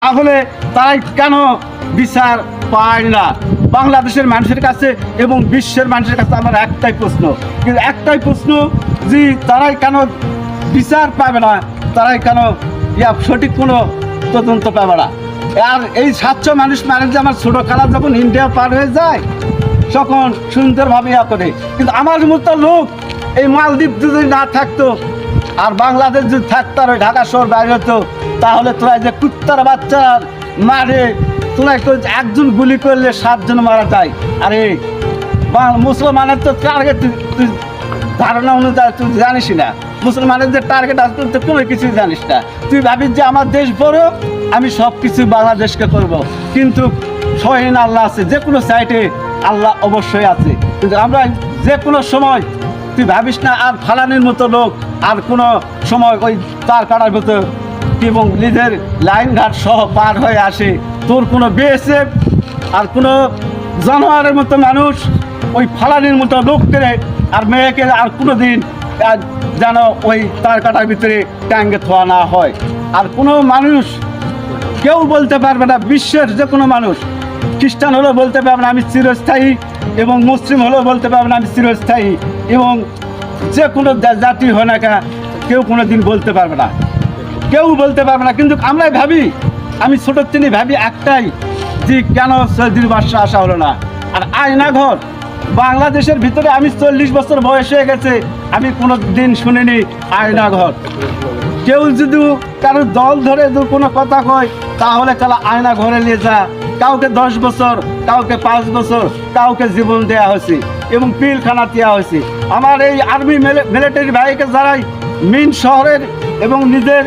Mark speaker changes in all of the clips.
Speaker 1: তাহলে তারাই কেন বিচার পায় না? বাংলাদেশের মানুষের কাছে এবং বিশ্বের মানুষের কাছে আমার একটাই প্রশ্ন, কিন্তু একটাই প্রশ্ন যে তারাই কেন বিচার পাবে না, তারাই কেন সঠিক কোনো তদন্ত পাবে না? আর এই 700 মানুষ মানে যে আমার ছোটো খালা যখন ইন্ডিয়া পার হয়ে যায় তখন সুন্দরভাবে করে, কিন্তু আমার মতো লোক এই মালদ্বীপ যদি না থাকতো আর বাংলাদেশ যদি থাকতো আর ওই ঢাকা শহর বাইরে হতো, তাহলে তোরা যে কুত্তার বাচ্চার মারে তোরা একজন গুলি করলে 7 জন মারা যায়। আরে মুসলমানের তো টার্গেট তুই ধারণা অনুযায়ী তুই জানিস না, মুসলমানের যে টার্গেট আছে তুই কোনো কিছুই জানিস না। তুই ভাবিস যে আমার দেশ বড়, আমি সব কিছু বাংলাদেশকে করব, কিন্তু সহিন আল্লাহ আছে, যে কোনো সাইডে আল্লাহ অবশ্যই আছে। কিন্তু আমরা যে কোনো সময় তুই ভাবিস না আর ফালানির মতো লোক আর কোনো সময় ওই তার কাটার মতো এবং নিজের লাইন ঘাট সহ পার হয়ে আসে, তোর কোনো বিএসএফ আর কোনো জানোয়ারের মতো মানুষ ওই ফালানির মতো লোককে আর মেয়েকে আর কোনো দিন যেন ওই তার কাটার ভিতরে ট্যাঙ্গে থোয়া না হয়। আর কোনো মানুষ কেউ বলতে পারবে না, বিশ্বের যে কোনো মানুষ, খ্রিস্টান হলেও বলতে পারবে না আমি চিরস্থায়ী, এবং মুসলিম হলেও বলতে পারবে না আমি চিরস্থায়ী, এবং যে কোনো জাতি হয় না কেউ কোনো দিন বলতে পারবে না, কেউ বলতে পারবে না। কিন্তু আমরাই ভাবি, আমি ছোটোর থেকে ভাবি একটাই, যে কেন 4 বর্ষে আসা হলো না? আর আয়নাঘর বাংলাদেশের ভিতরে আমি 40 বছর বয়স হয়ে গেছে, আমি কোনো দিন শুনিনি আয়নাঘর। কেউ যদি কারো দল ধরে যদি কোনো কথা কয় তাহলে তারা আয়না ঘরে নিয়ে যা, কাউকে 10 বছর, কাউকে 5 বছর, কাউকে জীবন দেওয়া হয়েছে এবং পিলখানা দেওয়া হয়েছে। আমার এই আর্মি মিলিটারি ভাইকে যারাই মেন শহরের এবং নিজের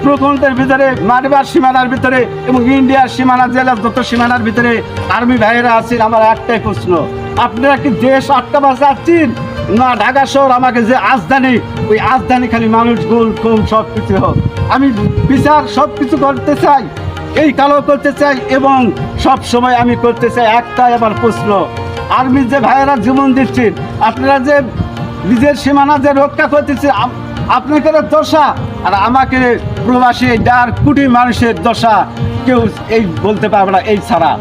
Speaker 1: প্রকল্পের ভিতরে মারিবার সীমানার ভিতরে এবং ইন্ডিয়ার সীমানা জেলার যত সীমানার ভিতরে আর্মি ভাইয়েরা আছেন, আমার একটাই প্রশ্ন, আপনারা কি দেশ আটকাবা চাচ্ছেন না ঢাকা শহর আমাকে যে আজধানী, ওই আজধানী খালি মানুষ গোল কম সব কিছু হোক? আমি বিচার সব কিছু করতে চাই, এই কালো করতে চাই, এবং সব সময় আমি করতে চাই একটাই আমার প্রশ্ন, আর্মির যে ভাইয়েরা জীবন দিচ্ছেন, আপনারা যে নিজের সীমানা যে রক্ষা করতেছে, আপনাকে দশা আর আমাকে প্রবাসী 1.5 কোটি মানুষের দশা কেউ এই বলতে পারবে না এই ছাড়া।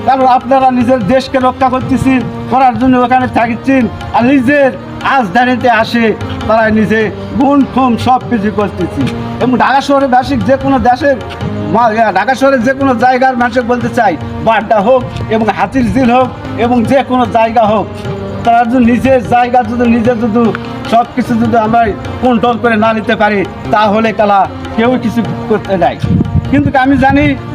Speaker 1: কারণ আপনারা নিজের দেশকে রক্ষা করতেছেন, করার জন্য ওখানে থাকছেন, আর নিজের রাজধানীতে আসে তারা নিজে গুণ খুম সব কিছু করতেছি। এবং ঢাকা শহরের বাসিক যে কোনো দেশের, ঢাকা শহরের যে কোনো জায়গার মানুষকে বলতে চাই, বাড্ডা হোক এবং হাতির ঝিল হোক এবং যে কোনো জায়গা হোক, তারা যদি নিজের জায়গা যদি সব কিছু যদি আমরা কন্ট্রোল করে না নিতে পারি, তাহলে কালা কেউ কিছু করতে দেয়। কিন্তু আমি জানি